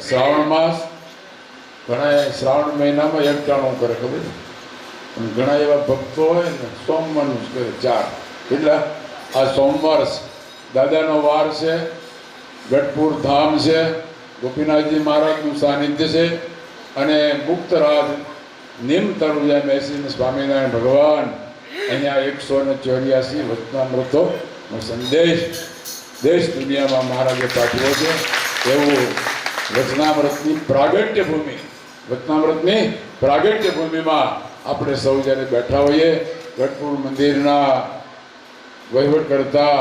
શ્રાવણ માસ, ઘણા શ્રાવણ મહિનામાં એકટાણું કરે, ખબર છે? પણ ઘણા એવા ભક્તો હોય ને સોમવારનું જ કરે 4. એટલે આ સોમવાર દાદાનો વાર છે, ગઢપુર ધામ છે, ગોપીનાથજી મહારાજનું સાનિધ્ય છે અને મુક્તરાજ નિમ તરુજા બેસીને સ્વામિનારાયણ ભગવાન અહીંયા 184 વચનામૃતોનો સંદેશ દેશ દુનિયામાં મહારાજે પાઠવ્યો છે. એવું વચનામૃતની પ્રાગટ્ય ભૂમિ, વચનામૃતની પ્રાગટ્ય ભૂમિમાં આપણે સૌ જ્યારે બેઠા હોઈએ, ગઢપુર મંદિરના વહીવટ કરતા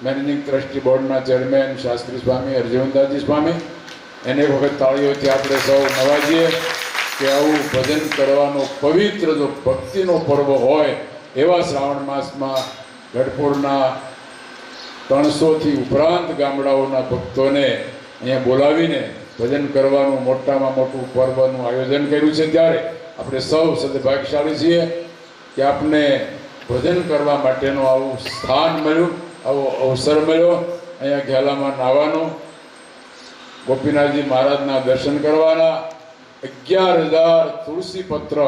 મેનેજિંગ ટ્રસ્ટી બોર્ડના ચેરમેન શાસ્ત્રી સ્વામી અર્જુનદાસજી સ્વામી, એને એક વખત તાળીઓથી આપણે સૌ નવાજીએ કે આવું ભજન કરવાનો પવિત્ર જો ભક્તિનો પર્વ હોય એવા શ્રાવણ માસમાં ગઢપુરના 300થી ઉપરાંત ગામડાઓના ભક્તોને અહીંયા બોલાવીને ભજન કરવાનું મોટામાં મોટું પર્વનું આયોજન કર્યું છે. ત્યારે આપણે સૌ સદભાગ્યશાળી છીએ કે આપને ભજન કરવા માટેનું આવું સ્થાન મળ્યું, આવો અવસર મળ્યો. અહીંયા ઘેલામાં નાવાનું, ગોપીનાથજી મહારાજના દર્શન કરવાના, 11,000 તુલસી પત્ર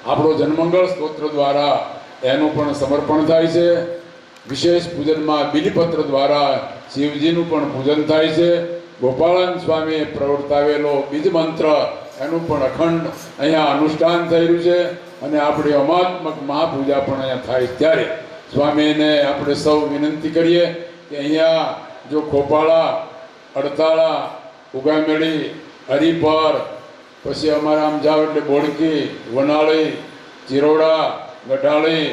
આપણો જનમંગળ સ્તોત્ર દ્વારા એનું પણ સમર્પણ થાય છે. વિશેષ પૂજનમાં બિલીપત્ર દ્વારા શિવજીનું પણ પૂજન થાય છે. ગોપાળન સ્વામીએ પ્રવર્તાવેલો બીજ મંત્ર એનું પણ અખંડ અહીંયા અનુષ્ઠાન થઈ રહ્યું છે અને આપણી અમાત્મક મહાપૂજા પણ અહીંયા થાય. ત્યારે સ્વામીને આપણે સૌ વિનંતી કરીએ કે અહીંયા જો ખોપાળા, અડતાળા, ઉગામેળી, હરિપર, પછી અમારા આમ જાવ એટલે બોડકી, વનાળી, ચિરોડા, ગઢાળી,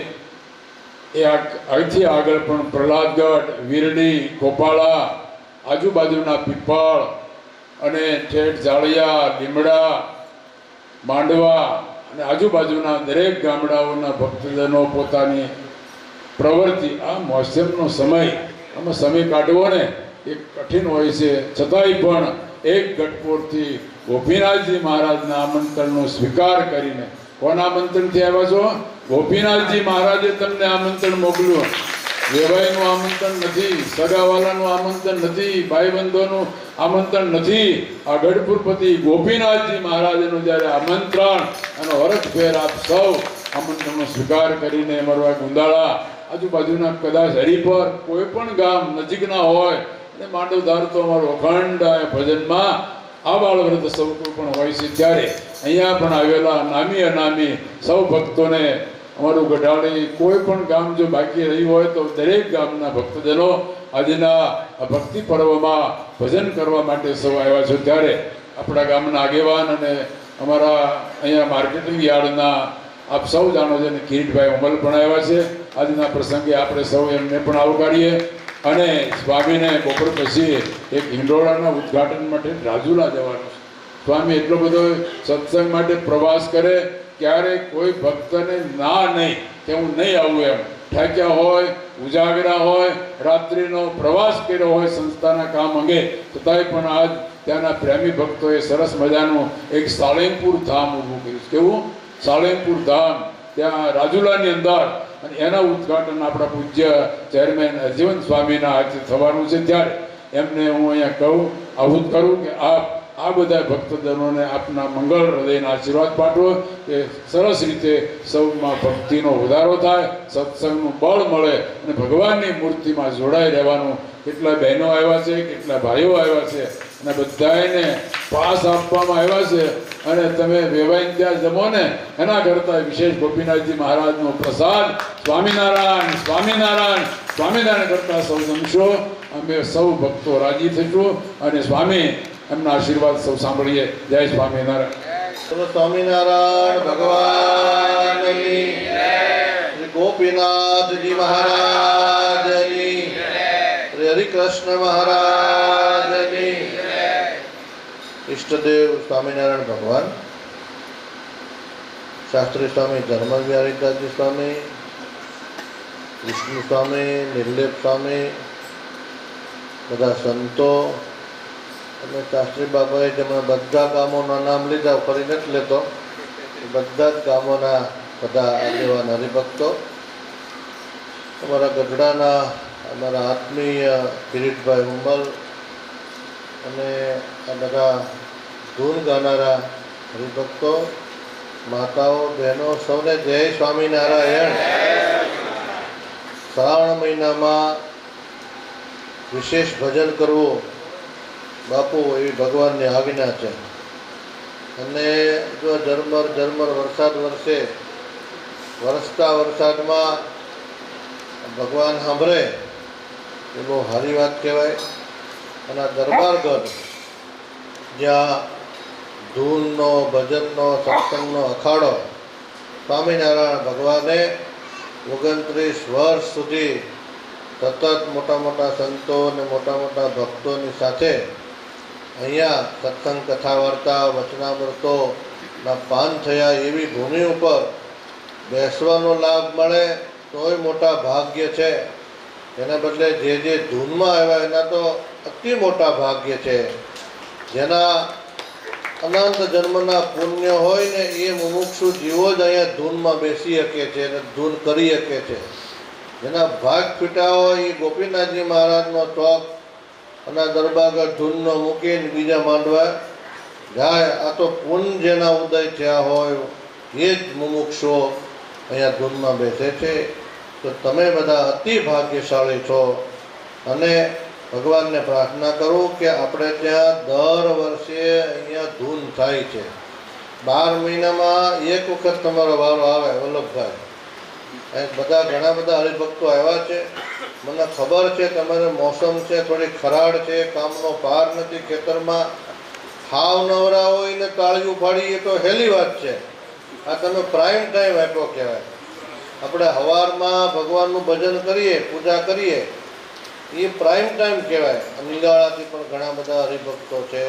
એ અહીંથી આગળ પણ પ્રહલાદગઢ, વીરડી, ખોપાળા, આજુબાજુના પીપળ અને ઠેઠ જાળિયા, લીમડા, માંડવા અને આજુબાજુના દરેક ગામડાઓના ભક્તજનો પોતાની પ્રવૃત્તિ, આ મોસમનો સમય, આમાં સમય કાઢવો ને એ કઠિન હોય છે, છતાંય પણ એક ગઢપુરથી ગોપીનાથજી મહારાજના આમંત્રણનો સ્વીકાર કરીને, કોના આમંત્રણથી આવ્યા છો? ગોપીનાથજી મહારાજે તમને આમંત્રણ મોકલ્યું. વેવાઈનું આમંત્રણ નથી, સગાવાલાનું આમંત્રણ નથી, ભાઈબંધોનું આમંત્રણ નથી. આ ગઢપુરપતિ ગોપીનાથજી મહારાજનું જ્યારે આમંત્રણ એનો હરખફેર આપ સૌ આમંત્રણનો સ્વીકાર કરીને અમારા ગુંદાળા, આજુબાજુના કદાચ હરિપર કોઈ પણ ગામ નજીકના હોય અને માંડવધાર તો અમારું અખંડ ભજનમાં આ બાળવ્રત સૌ કોઈ પણ હોય છે. ત્યારે અહીંયા પણ આવેલા નામી અનામી સૌ ભક્તોને અમારું ગઢાળી કોઈ પણ ગામ જો બાકી રહ્યું હોય તો દરેક ગામના ભક્તજનો આજના ભક્તિ પર્વમાં ભજન કરવા માટે સૌ આવ્યા છો. ત્યારે આપણા ગામના આગેવાન અને અમારા અહીંયા માર્કેટિંગ યાર્ડના આપ સૌ જાણો છો ને કિરીટભાઈ ઉમલ પણ આવ્યા છે. આજના પ્રસંગે આપણે સૌ એમને પણ આવકારીએ અને સ્વામીને બપોર પછી એક હિંડોળાના ઉદ્ઘાટન માટે રાજુલા જવાનું છે. સ્વામી એટલો બધો સત્સંગ માટે પ્રવાસ કરે, ક્યારેય કોઈ ભક્તને ના નહીં કે હું નહીં આવું એમ ઠાક્યા હોય, ઉજાગરા હોય, રાત્રિનો પ્રવાસ કર્યો હોય સંસ્થાના કામ અંગે, છતાંય પણ આજ ત્યાંના પ્રેમી ભક્તોએ સરસ મજાનું એક સાળેમપુર ધામ ઊભું કર્યું. કેવું? સાળેમપુર ધામ ત્યાં રાજુલાની અંદર, અને એના ઉદ્ઘાટન આપણા પૂજ્ય ચેરમેન અજીવન સ્વામીના હાથે થવાનું છે. ત્યારે એમને હું અહીંયા કહું, આહુત કરું કે આપ આ બધા ભક્તજનોને આપના મંગળ હૃદયના આશીર્વાદ પાઠવો કે સરસ રીતે સૌમાં ભક્તિનો વધારો થાય, સત્સંગનું બળ મળે અને ભગવાનની મૂર્તિમાં જોડાઈ રહેવાનું. કેટલા બહેનો આવ્યા છે, કેટલા ભાઈઓ આવ્યા છે અને બધાને પાસ આપવામાં આવ્યા છે અને તમે વેવાઈને ત્યાં જમો ને એના કરતાં વિશેષ ગોપીનાથજી મહારાજનો પ્રસાદ સ્વામિનારાયણ સ્વામિનારાયણ સ્વામિનારાયણ કરતાં સૌ જમશો. અમે સૌ ભક્તો રાજી થઈશું અને સ્વામી એમના આશીર્વાદ સૌ સાંભળીએ. જય સ્વામિનારાયણ. સ્વામિનારાયણ ભગવાનની શ્રી ગોપીનાથજી મહારાજની, શ્રી હરિકૃષ્ણ મહારાજની. ઈષ્ટદેવ સ્વામિનારાયણ ભગવાન, શાસ્ત્રી સ્વામી ધર્મવ્યારિદાસજી સ્વામી, વિષ્ણુ સ્વામી, નિર્લેપ સ્વામી, બધા સંતો અને શાસ્ત્રી બાબાએ જેમણે બધા ગામોના નામ લીધા, ફરી નથી લેતો, બધા જ ગામોના બધા આગેવાન હરિભક્તો, અમારા ગઢડાના અમારા આત્મીય કિરીટભાઈ ઉમલ, અને આ બધા ધૂન ગાનારા હરિભક્તો, માતાઓ, બહેનો, સૌને જય સ્વામિનારાયણ. શ્રાવણ મહિનામાં વિશેષ ભજન કરવું બાપુ એવી ભગવાનની આજ્ઞા છે. અને જો ઝરમર વરસાદ વરસે, વરસતા વરસાદમાં ભગવાન સાંભળે એ બહુ સારી વાત કહેવાય. અને આ દરબારગઢ જ્યાં ધૂનનો, ભજનનો, સત્સંગનો અખાડો સ્વામિનારાયણ ભગવાને 29 વર્ષ સુધી સતત મોટા મોટા સંતો અને મોટા મોટા ભક્તોની સાથે અહીંયા સત્સંગ, કથા, વાર્તા, વચનામૃતોના પાન થયા એવી ભૂમિ ઉપર બેસવાનો લાભ મળે તોય મોટા ભાગ્ય છે. એના બદલે જે ધૂનમાં આવ્યા એના તો અતિ મોટા ભાગ્ય છે. જેના અનંત જન્મના પુણ્ય હોય ને એ મુમુક્ષુ જીવો જ અહીંયા ધૂનમાં બેસી શકે છે અને ધૂન કરી શકે છે. જેના ભાગ ફીટા હોય એ ગોપીનાથજી મહારાજનો ચોક અને દરબારગઢ ધૂનનો મૂકીને બીજા માંડવા જાય. આ તો પુણ્ય જેના ઉદય થયા હોય એ જ મુમુક્ષુઓ અહીંયા ધૂનમાં બેસે છે. તો તમે બધા અતિ ભાગ્યશાળી છો. અને ભગવાનને પ્રાર્થના કરું કે આપણે ત્યાં દર વર્ષે અહીંયા ધૂન થાય છે. 12 મહિનામાં એક વખત તમારો વારો આવે. વલ્લભભાઈ, અહીં બધા ઘણા બધા હરિભક્તો આવ્યા છે. મને ખબર છે તમારે મોસમ છે, થોડી ખરાડ છે, કામનો પાર નથી ખેતરમાં, હાવ નવરા હોય ને તાળીઓ ફાડી એ તો હેલી વાત છે. આ તમે પ્રાઇમ ટાઈમ આપ્યો કહેવાય. આપણે સવારમાં ભગવાનનું ભજન કરીએ, પૂજા કરીએ, એ પ્રાઇમ ટાઈમ કહેવાય. નિગાળાથી પણ ઘણા બધા હરિભક્તો છે,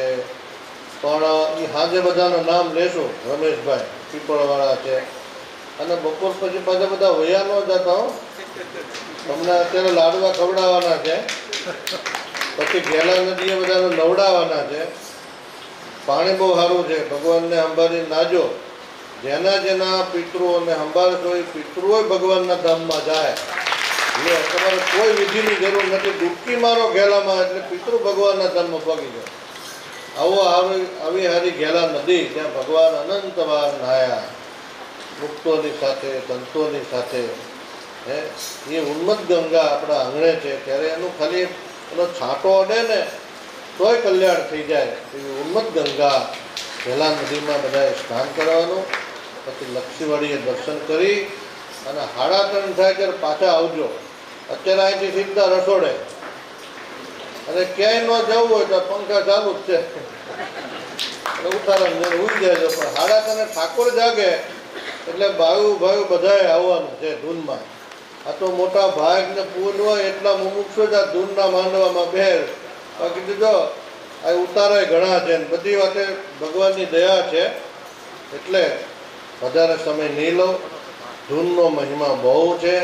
પણ એ સાંજે બધાનું નામ લેશું. રમેશભાઈ પીપળવાળા છે, અને બપોર પછી પાછા બધા વયા ન જતા હો. તમને અત્યારે લાડવા ખવડાવવાના છે, પછી ઘેલા નદીએ બધાને નવડાવવાના છે. પાણી બહુ સારું છે. ભગવાનને અંબારી નાજો. જેના પિતૃઓને સંભાળશો એ પિતૃઓ ભગવાનના ધામમાં જાય. એટલે તમારે કોઈ વિધિની જરૂર નથી. ડૂબકી મારો ઘેલામાં એટલે પિતૃ ભગવાનના ધામમાં પગી જાય. આવી હારી ઘેલા નદી જ્યાં ભગવાન અનંતવાર નાયા મુક્તોની સાથે, સંતોની સાથે. એ ઉન્મત ગંગા આપણા આંગણે છે. ત્યારે એનું ખાલી એનો છાંટો અડે ને તોય કલ્યાણ થઈ જાય. એવી ઉન્મત ગંગા ઘેલા નદીમાં બધાએ સ્નાન કરવાનું. પછી લક્ષીવાડીએ દર્શન કરી અને 3:30 થાય ત્યારે પાછા આવજો. અત્યારે અહીંથી સીધા રસોડે, અને ક્યાંય ન જવું હોય તો પંખા ચાલુ જ છે, એટલે ઉતારા ઉઈ જાય. પણ 3:30 ઠાકોર જાગે એટલે ભાઈ બધાએ આવવાનું છે ધૂનમાં. આ તો મોટા ભાગ ને પૂન હોય એટલા મુમુક્ષો જ આ ધૂનના માંડવામાં બેર. બાકી જો આ ઉતારાય ઘણા છે, બધી વાતે ભગવાનની દયા છે. એટલે વધારે સમય નહીં લો. ધૂનનો મહિમા બહુ છે.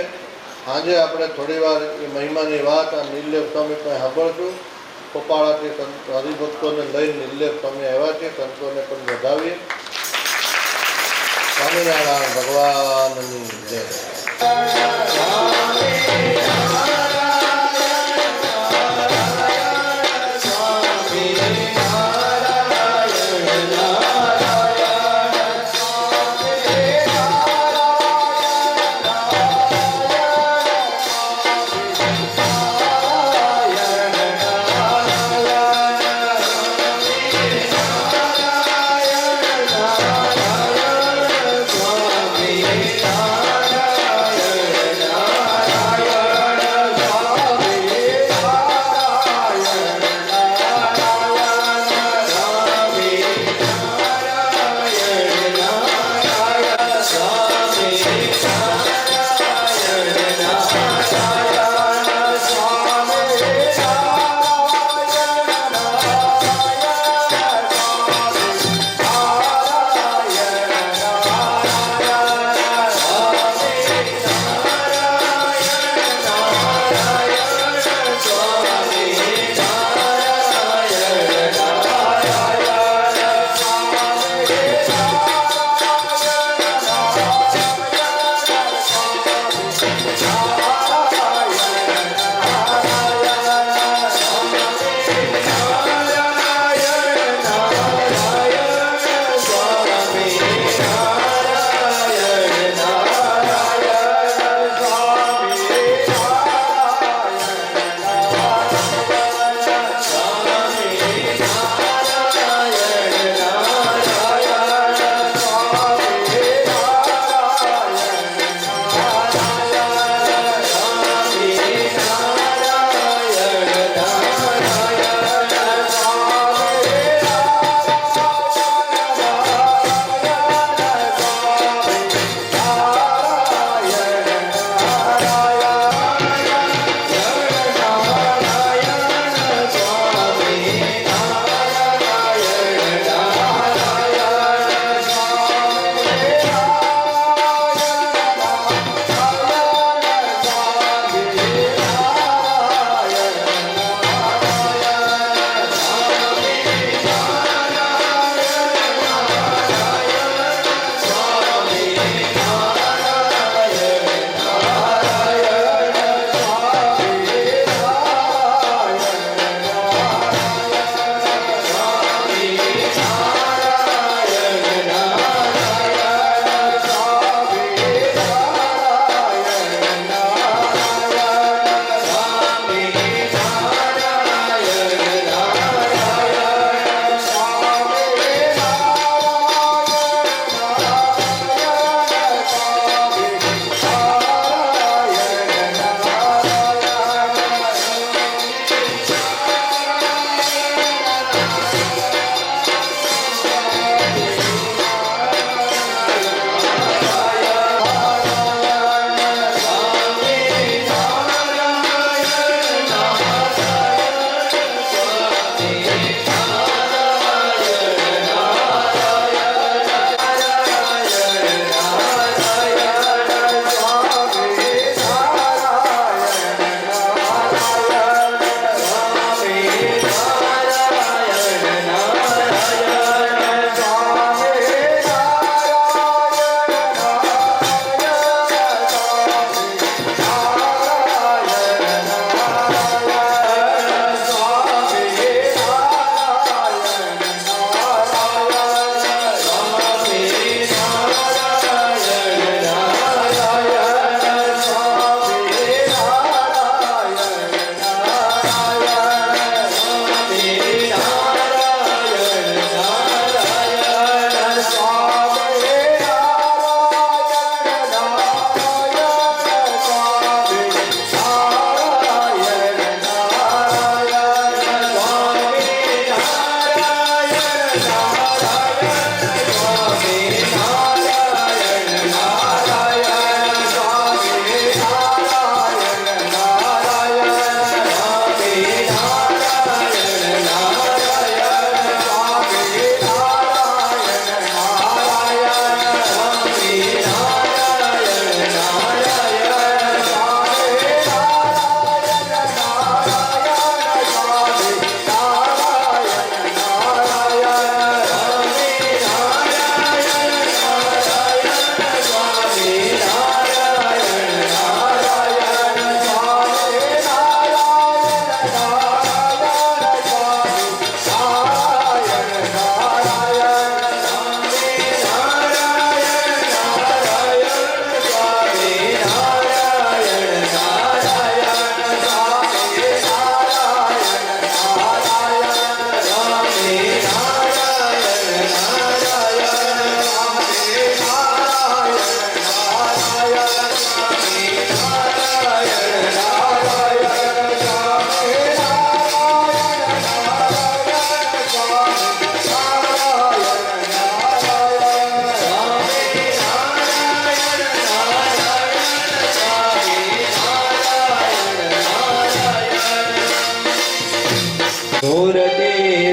આજે આપણે થોડી વાર એ મહિમાની વાત આ નિર્લેપ સ્વામી પણ સાંભળશું. કોપાળાથી હરિભક્તોને લઈને નિર્લેપ સ્વામી આવ્યા છે. સંતોને પણ વધાવીએ. સ્વામિનારાયણ ભગવાનની જય.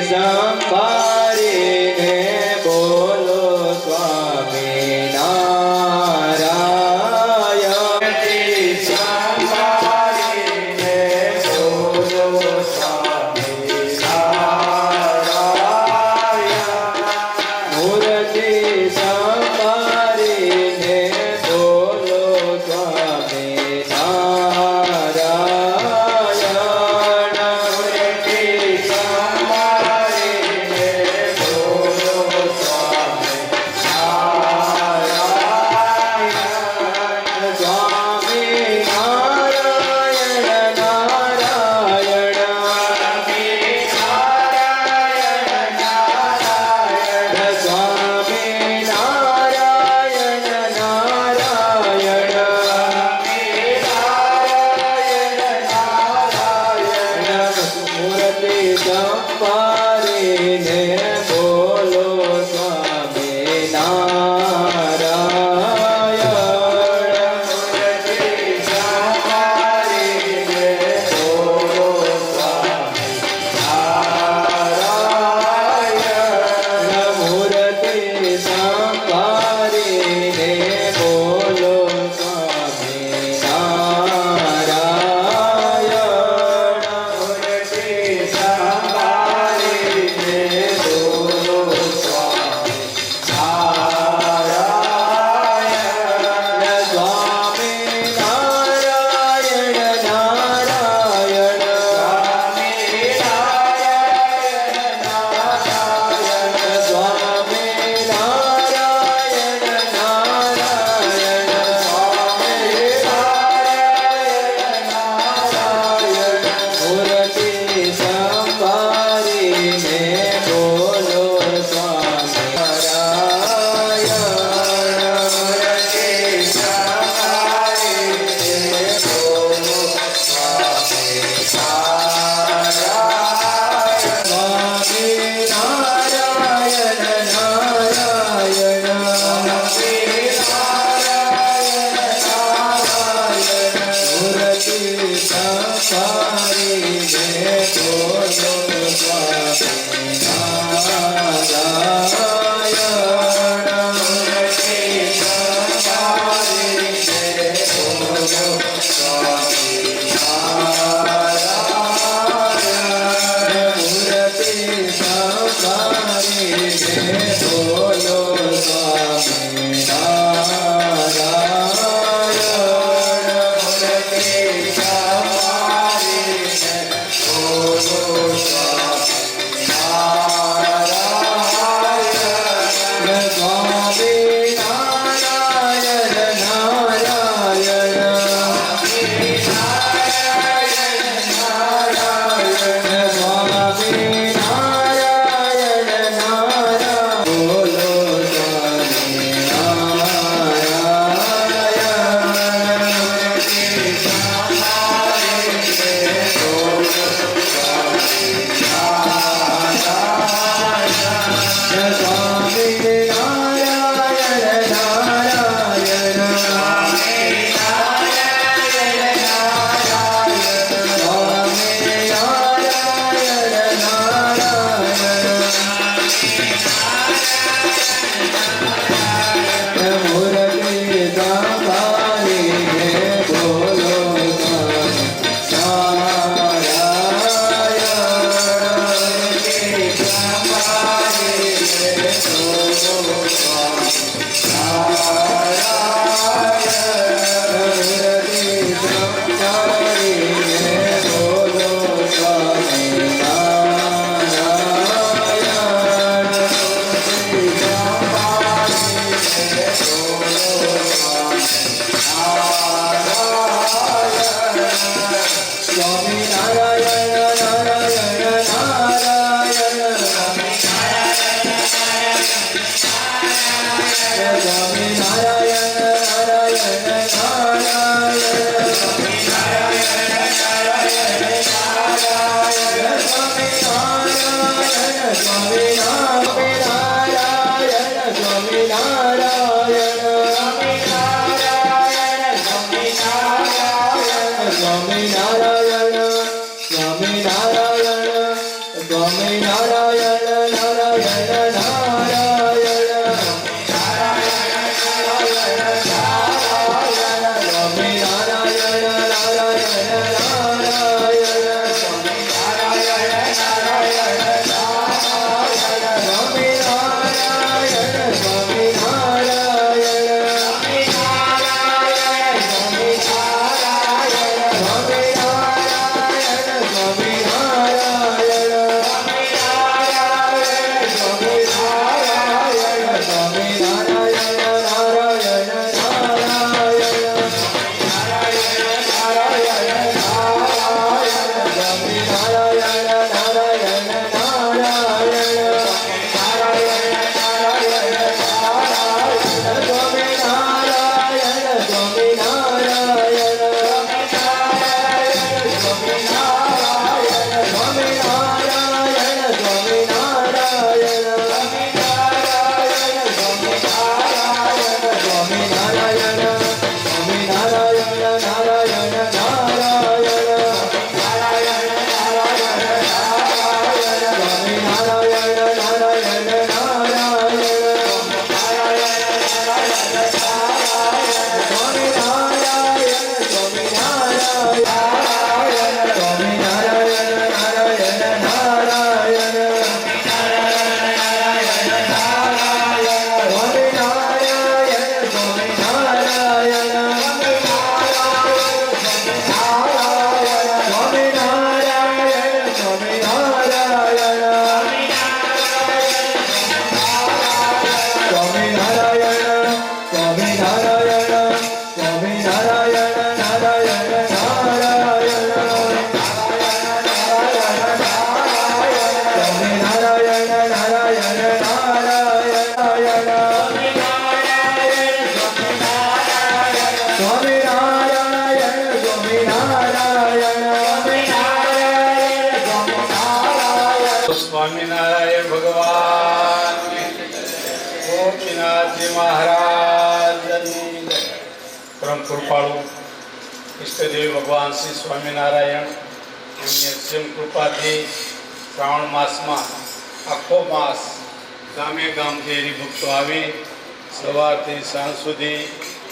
સંભાળીને બોલો સ્વામી નારાયણ સંભાળીને બોલો સ્વામી નારાયણ મૂર્તિ સંભાળીને બોલો સ્વામી નારાયણ મૂર્તિ સંભાળીને બોલો સ્વામી નારાયણ સ્વામી નારાયણ નારાયણ સ્વામી નારાયણ નારાયણ મૂર્તિ સંભાળીને બોલો સ્વામી નારાયણ મૂર્તિ સંભાળીને બોલો સ્વામી નારાયણ મૂર્તિ સંભાળીને બોલો સ્વામી નારાયણ મૂર્તિ સંભાળીને બોલો સ્વામિનારાયણ ભગવાન ગોપીનાથજી મહારાજની જય. પરમ કૃપાળુ ઈષ્ટદેવ ભગવાન શ્રી સ્વામિનારાયણ એમની અસીમ કૃપાથી શ્રાવણ માસમાં આખો માસ ગામે ગામથી હરિભક્તો આવી સવારથી સાંજ સુધી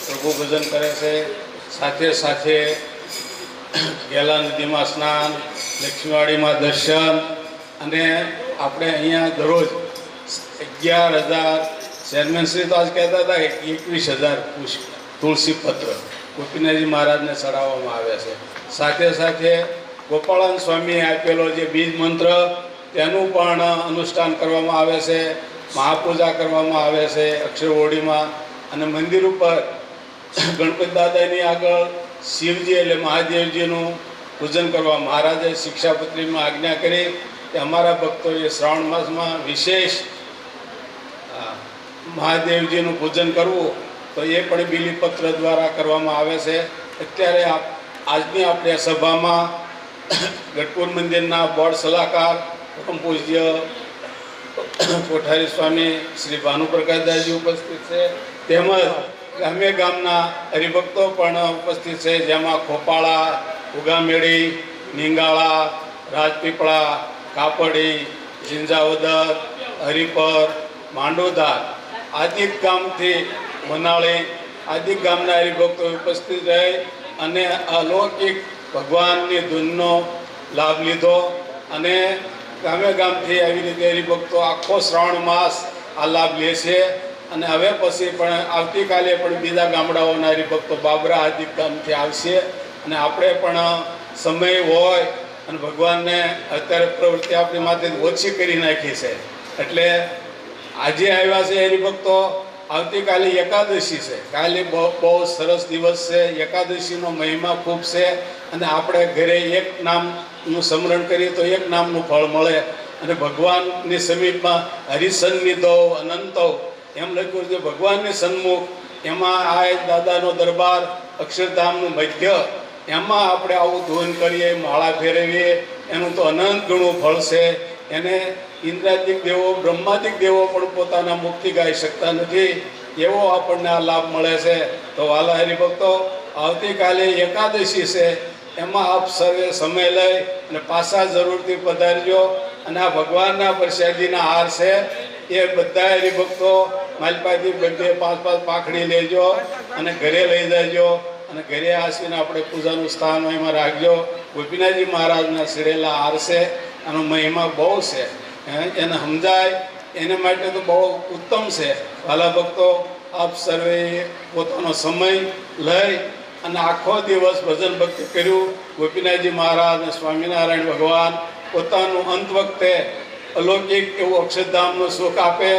પ્રભુ ભજન કરે છે. સાથે સાથે ગેલા નદીમાં સ્નાન, લક્ષ્મીવાડીમાં દર્શન અને આપણે અહીંયા દરરોજ 11,000 ચેરમેનશ્રી તો આજ કહેતા હતા કે 21,000 તુલસી પત્ર ગોપીનાથજી મહારાજને ચડાવવામાં આવે છે. સાથે સાથે ગોપાળાન સ્વામીએ આપેલો જે બીજ મંત્ર તેનું પણ અનુષ્ઠાન કરવામાં આવે છે. મહાપૂજા કરવામાં આવે છે અક્ષરવોડીમાં. અને મંદિર ઉપર ગણપતિ દાદાની આગળ શિવજી એટલે મહાદેવજીનું પૂજન કરવા મહારાજે શિક્ષાપત્રીમાં આજ્ઞા કરી કે અમારા ભક્તોએ શ્રાવણ માસમાં વિશેષ મહાદેવજીનું પૂજન કરવું તો એ પણ બીલીપત્ર દ્વારા કરવામાં આવે છે. અત્યારે આજની આપણે સભામાં ગઢપુર મંદિરના બોર્ડ સલાહકાર પરમ પૂજ્ય કોઠારી સ્વામી શ્રી ભાનુપ્રકાશદાસજી ઉપસ્થિત છે. તેમજ ગામે ગામના હરિભક્તો પણ ઉપસ્થિત છે, જેમાં ખોપાળા, ઉગામેડી, નિંગાળા, રાજપીપળા, કાપડી, ઝિંઝાવદર, હરિપર, માંડોદા આદિ ગામથી મનાળી આદિ ગામના હરિભક્તો ઉપસ્થિત રહી અને અલૌકિક ભગવાનની ધૂનનો લાભ લીધો. અને ગામે ગામથી આવી રીતે હરિભક્તો આખો શ્રાવણ માસ આ લાભ લે છે. અને હવે પછી પણ આવતીકાલે પણ બીજા ગામડાઓના હરિભક્તો બાબરા આદિ ગામથી આવશે. અને આપણે પણ સમય હોય અને ભગવાનને અત્યારે પ્રવૃત્તિ આપણી માટે ઓછી કરી નાખી છે, એટલે આજે આવ્યા છે હરિભક્તો. આવતીકાલે એકાદશી છે, કાલે બહુ સરસ દિવસ છે. એકાદશીનો મહિમા ખૂબ છે અને આપણે ઘરે એક નામનું સ્મરણ કરીએ તો એક નામનું ફળ મળે. અને ભગવાનની સમીપમાં હરિસન્નિધો અનંતો એમ લખ્યું છે. ભગવાનની સન્મુખ એમાં આ દાદાનો દરબાર અક્ષરધામનું મધ્ય એમાં આપણે આવું ધૂન કરીએ, માળા ફેરવીએ, એનું તો અનંત ગણું ફળ છે. એને ઇન્દ્રાદિક દેવો, બ્રહ્માદિક દેવો પણ પોતાના મુક્તિ ગાઈ શકતા નથી, એવો આપણને આ લાભ મળે છે. તો વાલા હરિભક્તો, આવતીકાલે એકાદશી છે, એમાં આપ સર્વે સમય લઈ અને પાછા જરૂરથી પધારજો. અને આ ભગવાનના પ્રસાદીના હાર છે એ બધા હરિભક્તો માલપાથી બધે 5-5 પાંખડી લેજો અને ઘરે લઈ જજો અને ઘરે આવીને આપણે પૂજાનું સ્થાન એમાં રાખજો. ગોપીનાથજી મહારાજના શિરેલા હાર છે, આનો મહિમા બહુ છે, એને સમજાય એને માટે તો બહુ ઉત્તમ છે. વાલા ભક્તો, આપ સર્વે પોતાનો સમય લઈ અને આખો દિવસ ભજન ભક્તિ કર્યું. ગોપીનાથજી મહારાજ અને સ્વામિનારાયણ ભગવાન પોતાનું અંત વખતે અલૌકિક એવું અક્ષરધામનું સુખ આપે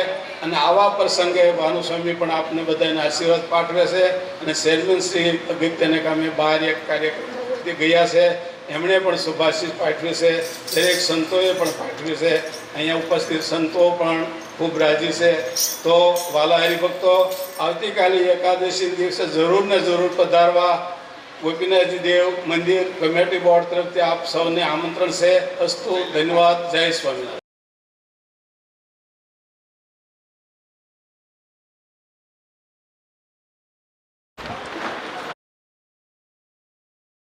અને આવા પ્રસંગે ભાનુસ્વામી પણ આપને બધાને આશીર્વાદ પાઠવે છે. અને ચેરમેન શ્રી અગત્યને કામે બહાર એક કાર્યક્રમ ગયા છે, એમણે પણ શુભાશીષ પાઠવી છે, દરેક સંતોએ પણ પાઠવી છે. અહીંયા ઉપસ્થિત સંતો પણ ખૂબ રાજી છે. તો વાલા હરિભક્તો, આવતીકાલે એકાદશી દિવસે જરૂર ને જરૂર પધારવા ગોપીનાથજી દેવ મંદિર કમિટી બોર્ડ તરફથી આપ સૌને આમંત્રણ છે. અસ્તુ, ધન્યવાદ, જય સ્વામિનારાયણ.